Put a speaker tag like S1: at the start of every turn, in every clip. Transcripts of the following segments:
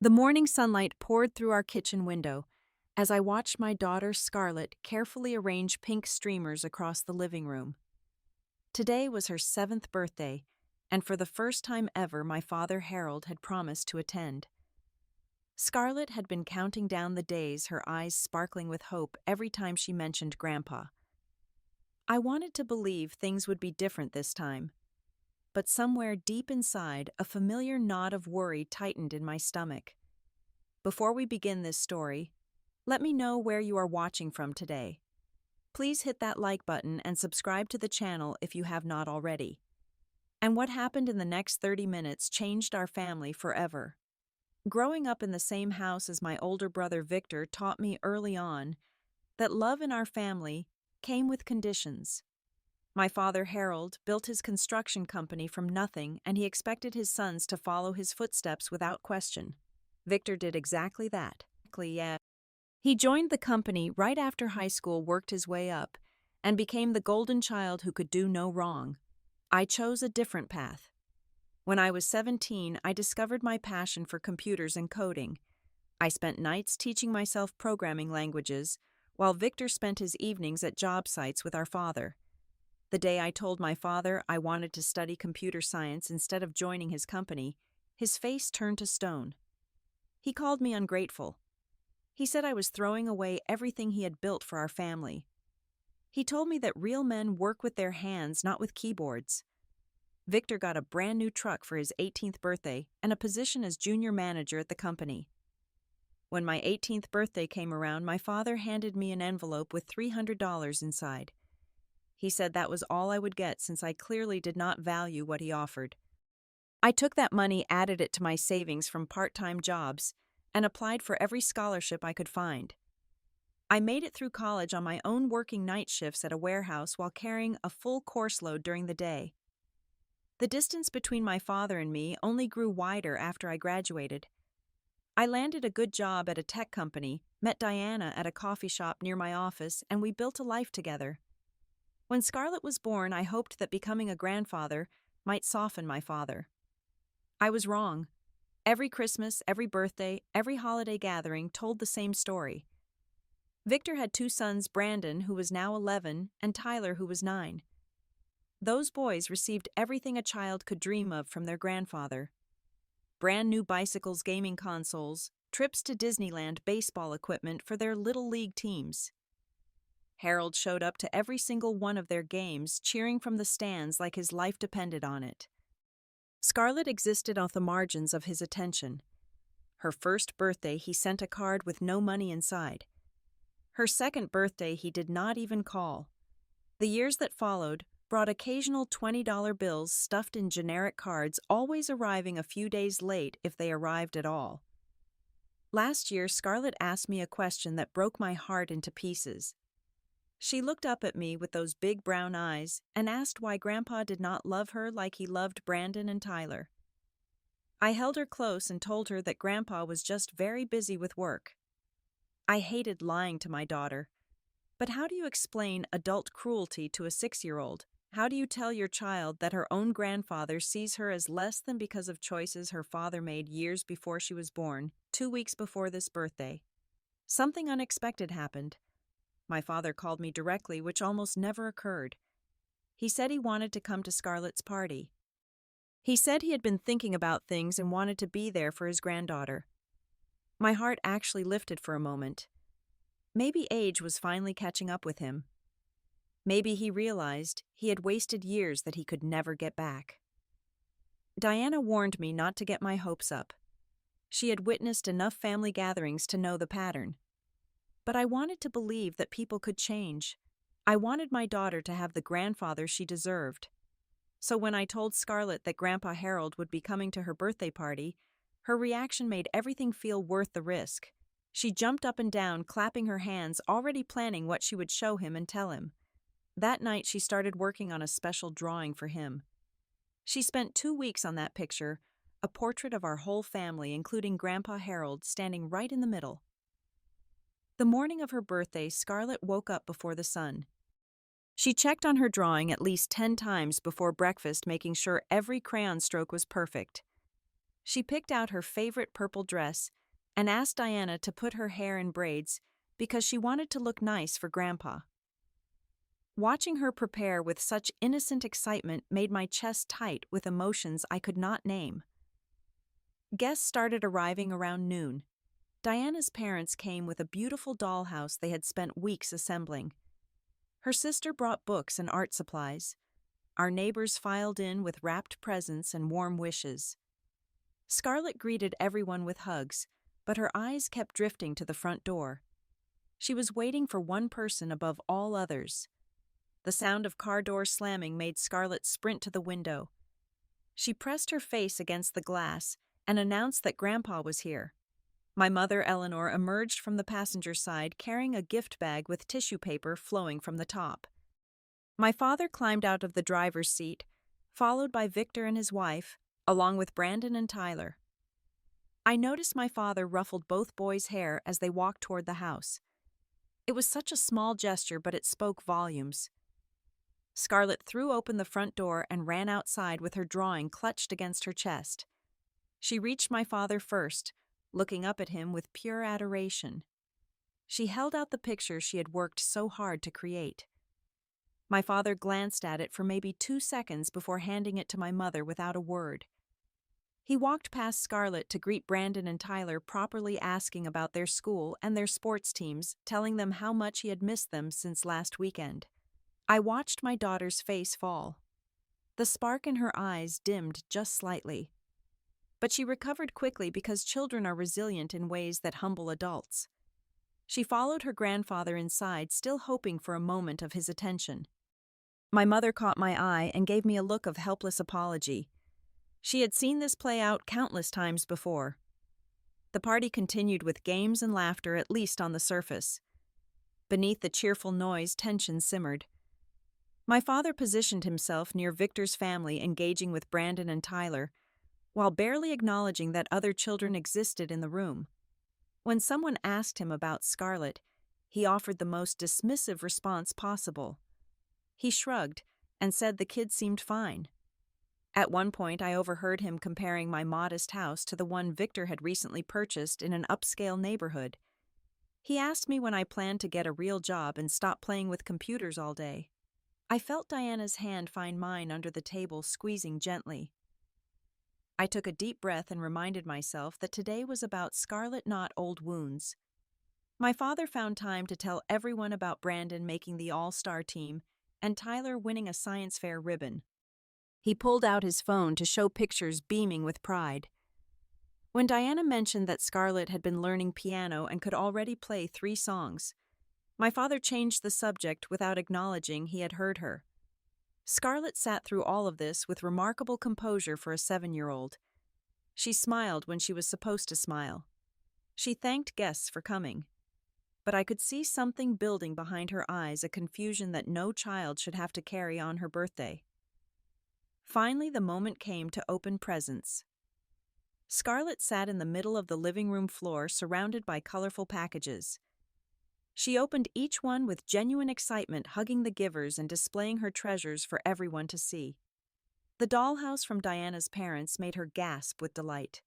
S1: The morning sunlight poured through our kitchen window as I watched my daughter Scarlett carefully arrange pink streamers across the living room. Today was her 7th birthday, and for the first time ever, my father Harold had promised to attend. Scarlett had been counting down the days, her eyes sparkling with hope every time she mentioned Grandpa. I wanted to believe things would be different this time, but somewhere deep inside, a familiar knot of worry tightened in my stomach. Before we begin this story, let me know where you are watching from today. Please hit that like button and subscribe to the channel if you have not already. And what happened in the next 30 minutes changed our family forever. Growing up in the same house as my older brother Victor taught me early on that love in our family came with conditions. My father Harold built his construction company from nothing, and he expected his sons to follow his footsteps without question. Victor did exactly that. He joined the company right after high school, worked his way up, and became the golden child who could do no wrong. I chose a different path. When I was 17, I discovered my passion for computers and coding. I spent nights teaching myself programming languages, while Victor spent his evenings at job sites with our father. The day I told my father I wanted to study computer science instead of joining his company, his face turned to stone. He called me ungrateful. He said I was throwing away everything he had built for our family. He told me that real men work with their hands, not with keyboards. Victor got a brand new truck for his 18th birthday and a position as junior manager at the company. When my 18th birthday came around, my father handed me an envelope with $300 inside. He said that was all I would get since I clearly did not value what he offered. I took that money, added it to my savings from part-time jobs, and applied for every scholarship I could find. I made it through college on my own, working night shifts at a warehouse while carrying a full course load during the day. The distance between my father and me only grew wider after I graduated. I landed a good job at a tech company, met Diana at a coffee shop near my office, and we built a life together. When Scarlett was born, I hoped that becoming a grandfather might soften my father. I was wrong. Every Christmas, every birthday, every holiday gathering told the same story. Victor had 2 sons, Brandon, who was now 11, and Tyler, who was 9. Those boys received everything a child could dream of from their grandfather. Brand new bicycles, gaming consoles, trips to Disneyland, baseball equipment for their little league teams. Harold showed up to every single one of their games, cheering from the stands like his life depended on it. Scarlett existed off the margins of his attention. Her first birthday, he sent a card with no money inside. Her second birthday, he did not even call. The years that followed brought occasional $20 bills stuffed in generic cards, always arriving a few days late if they arrived at all. Last year, Scarlett asked me a question that broke my heart into pieces. She looked up at me with those big brown eyes and asked why Grandpa did not love her like he loved Brandon and Tyler. I held her close and told her that Grandpa was just very busy with work. I hated lying to my daughter. But how do you explain adult cruelty to a 6-year-old? How do you tell your child that her own grandfather sees her as less than because of choices her father made years before she was born, 2 weeks before this birthday? Something unexpected happened. My father called me directly, which almost never occurred. He said he wanted to come to Scarlett's party. He said he had been thinking about things and wanted to be there for his granddaughter. My heart actually lifted for a moment. Maybe age was finally catching up with him. Maybe he realized he had wasted years that he could never get back. Diana warned me not to get my hopes up. She had witnessed enough family gatherings to know the pattern. But I wanted to believe that people could change. I wanted my daughter to have the grandfather she deserved. So when I told Scarlett that Grandpa Harold would be coming to her birthday party, her reaction made everything feel worth the risk. She jumped up and down, clapping her hands, already planning what she would show him and tell him. That night she started working on a special drawing for him. She spent 2 weeks on that picture, a portrait of our whole family, including Grandpa Harold, standing right in the middle. The morning of her birthday, Scarlett woke up before the sun. She checked on her drawing at least 10 times before breakfast, making sure every crayon stroke was perfect. She picked out her favorite purple dress and asked Diana to put her hair in braids because she wanted to look nice for Grandpa. Watching her prepare with such innocent excitement made my chest tight with emotions I could not name. Guests started arriving around noon. Diana's parents came with a beautiful dollhouse they had spent weeks assembling. Her sister brought books and art supplies. Our neighbors filed in with wrapped presents and warm wishes. Scarlett greeted everyone with hugs, but her eyes kept drifting to the front door. She was waiting for one person above all others. The sound of car doors slamming made Scarlett sprint to the window. She pressed her face against the glass and announced that Grandpa was here. My mother, Eleanor, emerged from the passenger side carrying a gift bag with tissue paper flowing from the top. My father climbed out of the driver's seat, followed by Victor and his wife, along with Brandon and Tyler. I noticed my father ruffled both boys' hair as they walked toward the house. It was such a small gesture, but it spoke volumes. Scarlett threw open the front door and ran outside with her drawing clutched against her chest. She reached my father first, looking up at him with pure adoration. She held out the picture she had worked so hard to create. My father glanced at it for maybe 2 seconds before handing it to my mother without a word. He walked past Scarlett to greet Brandon and Tyler, properly asking about their school and their sports teams, telling them how much he had missed them since last weekend. I watched my daughter's face fall. The spark in her eyes dimmed just slightly. But she recovered quickly because children are resilient in ways that humble adults. She followed her grandfather inside, still hoping for a moment of his attention. My mother caught my eye and gave me a look of helpless apology. She had seen this play out countless times before. The party continued with games and laughter, at least on the surface. Beneath the cheerful noise, tension simmered. My father positioned himself near Victor's family, engaging with Brandon and Tyler, while barely acknowledging that other children existed in the room. When someone asked him about Scarlett, he offered the most dismissive response possible. He shrugged and said the kid seemed fine. At one point, I overheard him comparing my modest house to the one Victor had recently purchased in an upscale neighborhood. He asked me when I planned to get a real job and stop playing with computers all day. I felt Diana's hand find mine under the table, squeezing gently. I took a deep breath and reminded myself that today was about Scarlett, not old wounds. My father found time to tell everyone about Brandon making the all-star team and Tyler winning a science fair ribbon. He pulled out his phone to show pictures, beaming with pride. When Diana mentioned that Scarlett had been learning piano and could already play 3 songs, my father changed the subject without acknowledging he had heard her. Scarlett sat through all of this with remarkable composure for a 7-year-old. She smiled when she was supposed to smile. She thanked guests for coming. But I could see something building behind her eyes, a confusion that no child should have to carry on her birthday. Finally, the moment came to open presents. Scarlett sat in the middle of the living room floor, surrounded by colorful packages. She opened each one with genuine excitement, hugging the givers and displaying her treasures for everyone to see. The dollhouse from Diana's parents made her gasp with delight.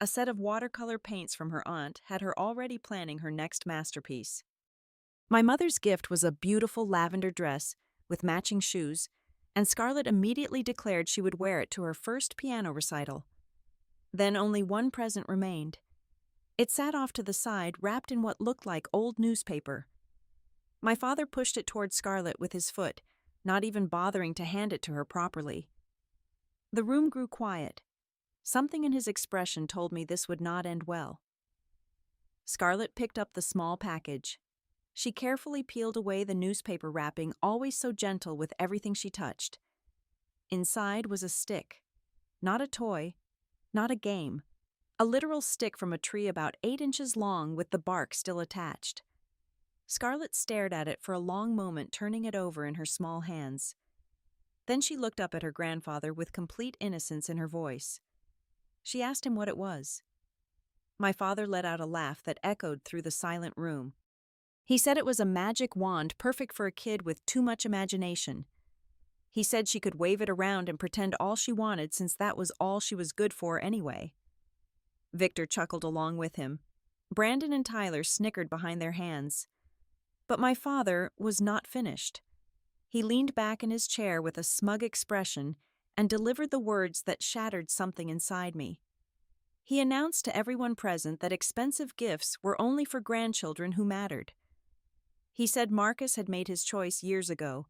S1: A set of watercolor paints from her aunt had her already planning her next masterpiece. My mother's gift was a beautiful lavender dress with matching shoes, and Scarlett immediately declared she would wear it to her first piano recital. Then only one present remained. It sat off to the side, wrapped in what looked like old newspaper. My father pushed it toward Scarlett with his foot, not even bothering to hand it to her properly. The room grew quiet. Something in his expression told me this would not end well. Scarlett picked up the small package. She carefully peeled away the newspaper wrapping, always so gentle with everything she touched. Inside was a stick. Not a toy, not a game. A literal stick from a tree about 8 inches long with the bark still attached. Scarlett stared at it for a long moment, turning it over in her small hands. Then she looked up at her grandfather with complete innocence in her voice. She asked him what it was. My father let out a laugh that echoed through the silent room. He said it was a magic wand perfect for a kid with too much imagination. He said she could wave it around and pretend all she wanted since that was all she was good for anyway. Victor chuckled along with him. Brandon and Tyler snickered behind their hands. But my father was not finished. He leaned back in his chair with a smug expression and delivered the words that shattered something inside me. He announced to everyone present that expensive gifts were only for grandchildren who mattered. He said Marcus had made his choice years ago,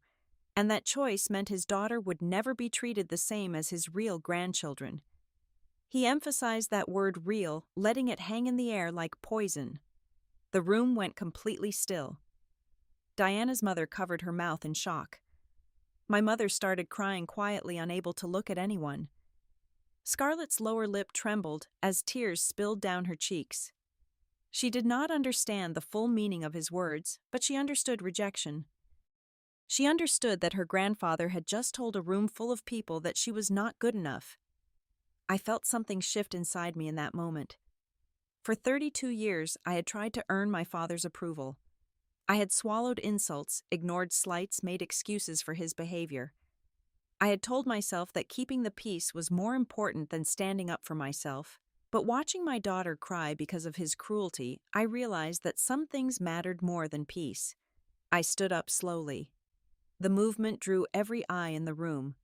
S1: and that choice meant his daughter would never be treated the same as his real grandchildren. He emphasized that word real, letting it hang in the air like poison. The room went completely still. Diana's mother covered her mouth in shock. My mother started crying quietly, unable to look at anyone. Scarlett's lower lip trembled as tears spilled down her cheeks. She did not understand the full meaning of his words, but she understood rejection. She understood that her grandfather had just told a room full of people that she was not good enough. I felt something shift inside me in that moment. For 32 years, I had tried to earn my father's approval. I had swallowed insults, ignored slights, made excuses for his behavior. I had told myself that keeping the peace was more important than standing up for myself. But watching my daughter cry because of his cruelty, I realized that some things mattered more than peace. I stood up slowly. The movement drew every eye in the room.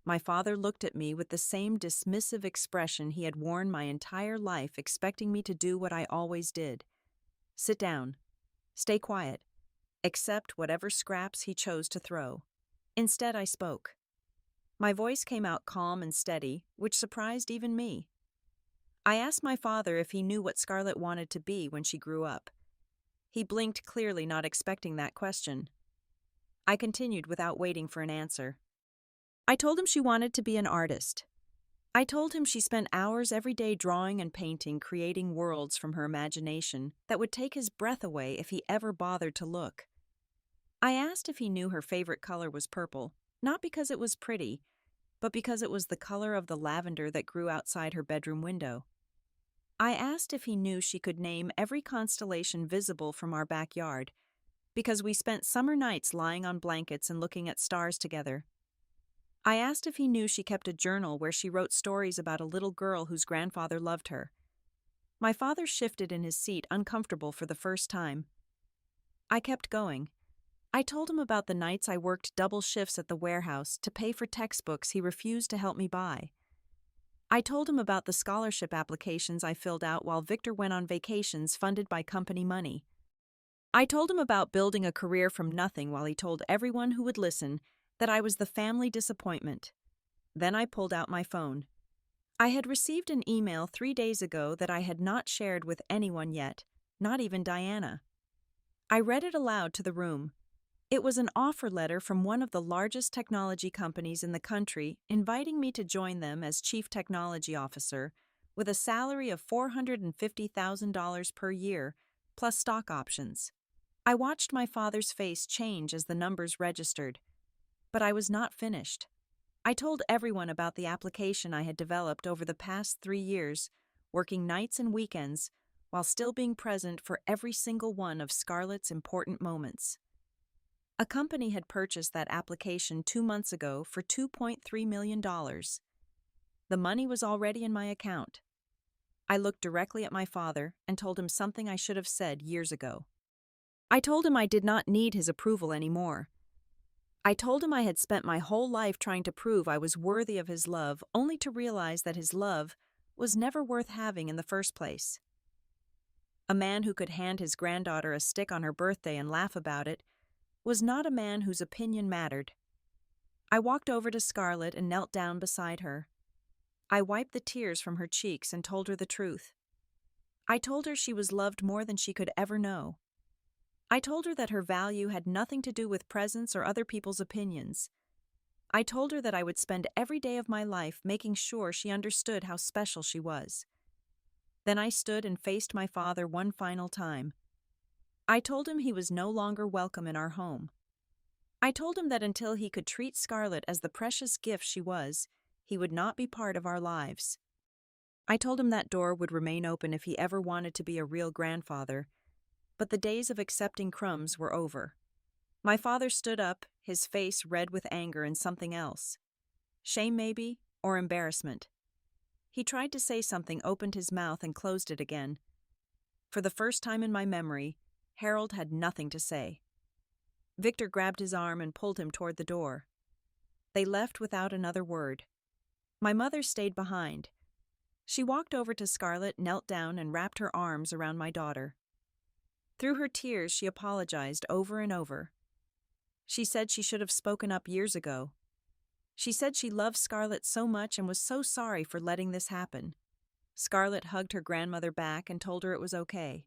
S1: My father looked at me with the same dismissive expression he had worn my entire life, expecting me to do what I always did. Sit down. Stay quiet. Accept whatever scraps he chose to throw. Instead, I spoke. My voice came out calm and steady, which surprised even me. I asked my father if he knew what Scarlett wanted to be when she grew up. He blinked clearly, not expecting that question. I continued without waiting for an answer. I told him she wanted to be an artist. I told him she spent hours every day drawing and painting, creating worlds from her imagination that would take his breath away if he ever bothered to look. I asked if he knew her favorite color was purple, not because it was pretty, but because it was the color of the lavender that grew outside her bedroom window. I asked if he knew she could name every constellation visible from our backyard, because we spent summer nights lying on blankets and looking at stars together. I asked if he knew she kept a journal where she wrote stories about a little girl whose grandfather loved her. My father shifted in his seat, uncomfortable for the first time. I kept going. I told him about the nights I worked double shifts at the warehouse to pay for textbooks he refused to help me buy. I told him about the scholarship applications I filled out while Victor went on vacations funded by company money. I told him about building a career from nothing while he told everyone who would listen that I was the family disappointment. Then I pulled out my phone. I had received an email 3 days ago that I had not shared with anyone yet, not even Diana. I read it aloud to the room. It was an offer letter from one of the largest technology companies in the country, inviting me to join them as Chief Technology Officer with a salary of $450,000 per year, plus stock options. I watched my father's face change as the numbers registered. But I was not finished. I told everyone about the application I had developed over the past 3 years, working nights and weekends, while still being present for every single one of Scarlett's important moments. A company had purchased that application 2 months ago for $2.3 million. The money was already in my account. I looked directly at my father and told him something I should have said years ago. I told him I did not need his approval anymore. I told him I had spent my whole life trying to prove I was worthy of his love, only to realize that his love was never worth having in the first place. A man who could hand his granddaughter a stick on her birthday and laugh about it was not a man whose opinion mattered. I walked over to Scarlett and knelt down beside her. I wiped the tears from her cheeks and told her the truth. I told her she was loved more than she could ever know. I told her that her value had nothing to do with presents or other people's opinions. I told her that I would spend every day of my life making sure she understood how special she was. Then I stood and faced my father one final time. I told him he was no longer welcome in our home. I told him that until he could treat Scarlett as the precious gift she was, he would not be part of our lives. I told him that door would remain open if he ever wanted to be a real grandfather, but the days of accepting crumbs were over. My father stood up, his face red with anger and something else. Shame, maybe, or embarrassment. He tried to say something, opened his mouth, and closed it again. For the first time in my memory, Harold had nothing to say. Victor grabbed his arm and pulled him toward the door. They left without another word. My mother stayed behind. She walked over to Scarlett, knelt down, and wrapped her arms around my daughter. Through her tears, she apologized over and over. She said she should have spoken up years ago. She said she loved Scarlett so much and was so sorry for letting this happen. Scarlett hugged her grandmother back and told her it was okay.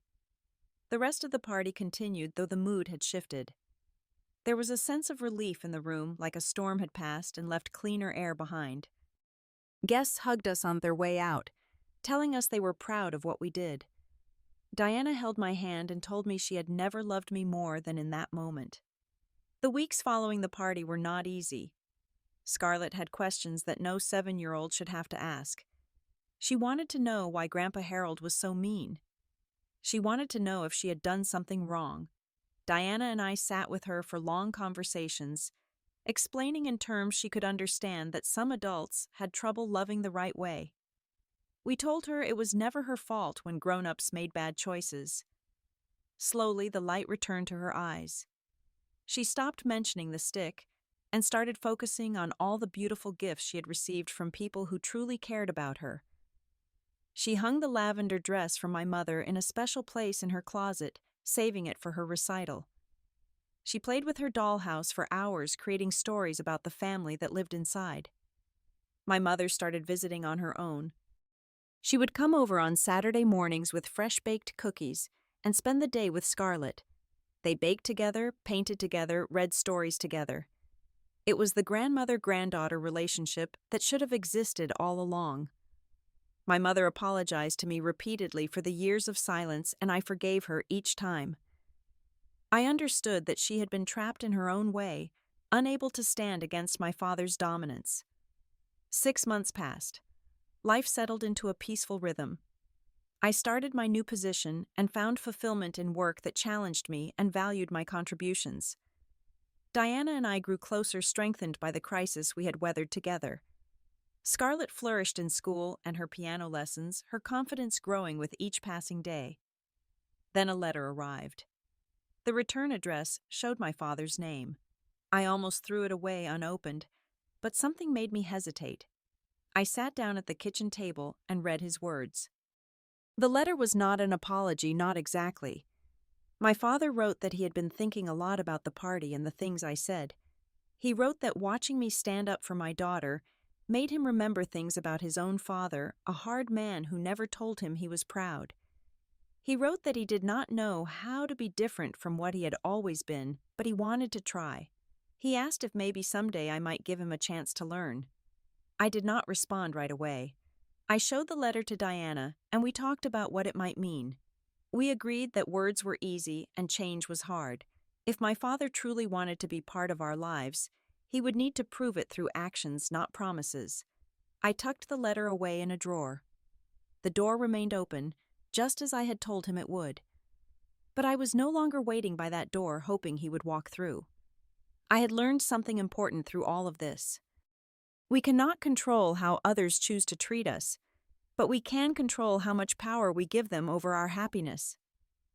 S1: The rest of the party continued, though the mood had shifted. There was a sense of relief in the room, like a storm had passed and left cleaner air behind. Guests hugged us on their way out, telling us they were proud of what we did. Diana held my hand and told me she had never loved me more than in that moment. The weeks following the party were not easy. Scarlett had questions that no 7-year-old should have to ask. She wanted to know why Grandpa Harold was so mean. She wanted to know if she had done something wrong. Diana and I sat with her for long conversations, explaining in terms she could understand that some adults had trouble loving the right way. We told her it was never her fault when grown-ups made bad choices. Slowly, the light returned to her eyes. She stopped mentioning the stick and started focusing on all the beautiful gifts she had received from people who truly cared about her. She hung the lavender dress from my mother in a special place in her closet, saving it for her recital. She played with her dollhouse for hours, creating stories about the family that lived inside. My mother started visiting on her own. She would come over on Saturday mornings with fresh-baked cookies and spend the day with Scarlett. They baked together, painted together, read stories together. It was the grandmother-granddaughter relationship that should have existed all along. My mother apologized to me repeatedly for the years of silence, and I forgave her each time. I understood that she had been trapped in her own way, unable to stand against my father's dominance. 6 months passed. Life settled into a peaceful rhythm. I started my new position and found fulfillment in work that challenged me and valued my contributions. Diana and I grew closer, strengthened by the crisis we had weathered together. Scarlett flourished in school and her piano lessons, her confidence growing with each passing day. Then a letter arrived. The return address showed my father's name. I almost threw it away unopened, but something made me hesitate. I sat down at the kitchen table and read his words. The letter was not an apology, not exactly. My father wrote that he had been thinking a lot about the party and the things I said. He wrote that watching me stand up for my daughter made him remember things about his own father, a hard man who never told him he was proud. He wrote that he did not know how to be different from what he had always been, but he wanted to try. He asked if maybe someday I might give him a chance to learn. I did not respond right away. I showed the letter to Diana, and we talked about what it might mean. We agreed that words were easy and change was hard. If my father truly wanted to be part of our lives, he would need to prove it through actions, not promises. I tucked the letter away in a drawer. The door remained open, just as I had told him it would. But I was no longer waiting by that door, hoping he would walk through. I had learned something important through all of this. We cannot control how others choose to treat us, but we can control how much power we give them over our happiness.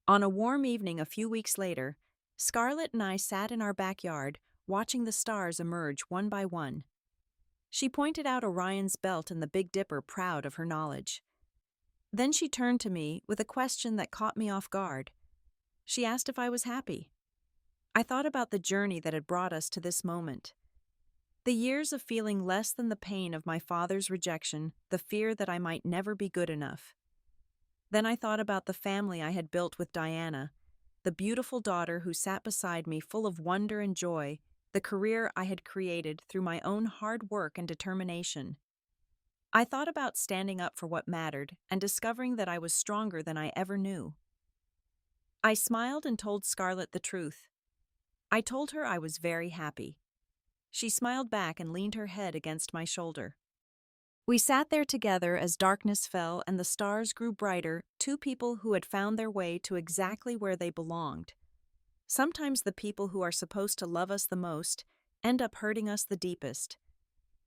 S1: On a warm evening a few weeks later, Scarlett and I sat in our backyard, watching the stars emerge one by one. She pointed out Orion's belt and the Big Dipper, proud of her knowledge. Then she turned to me with a question that caught me off guard. She asked if I was happy. I thought about the journey that had brought us to this moment. The years of feeling less than the pain of my father's rejection, the fear that I might never be good enough. Then I thought about the family I had built with Diana, the beautiful daughter who sat beside me full of wonder and joy, the career I had created through my own hard work and determination. I thought about standing up for what mattered and discovering that I was stronger than I ever knew. I smiled and told Scarlett the truth. I told her I was very happy. She smiled back and leaned her head against my shoulder. We sat there together as darkness fell and the stars grew brighter, two people who had found their way to exactly where they belonged. Sometimes the people who are supposed to love us the most end up hurting us the deepest.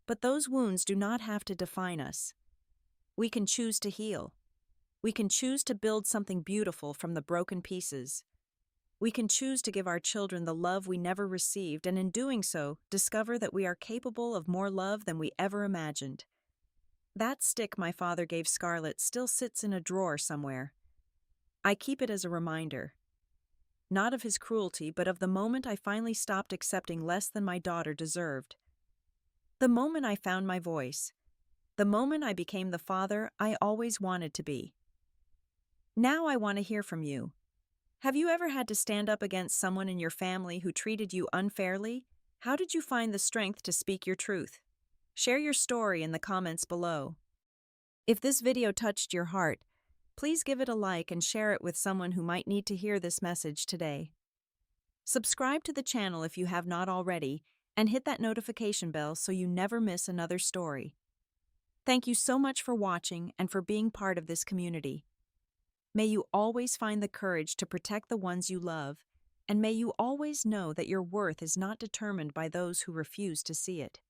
S1: But those wounds do not have to define us. We can choose to heal. We can choose to build something beautiful from the broken pieces. We can choose to give our children the love we never received, and in doing so, discover that we are capable of more love than we ever imagined. That stick my father gave Scarlett still sits in a drawer somewhere. I keep it as a reminder. Not of his cruelty, but of the moment I finally stopped accepting less than my daughter deserved. The moment I found my voice. The moment I became the father I always wanted to be. Now I want to hear from you. Have you ever had to stand up against someone in your family who treated you unfairly? How did you find the strength to speak your truth? Share your story in the comments below. If this video touched your heart, please give it a like and share it with someone who might need to hear this message today. Subscribe to the channel if you have not already, and hit that notification bell so you never miss another story. Thank you so much for watching and for being part of this community. May you always find the courage to protect the ones you love, and may you always know that your worth is not determined by those who refuse to see it.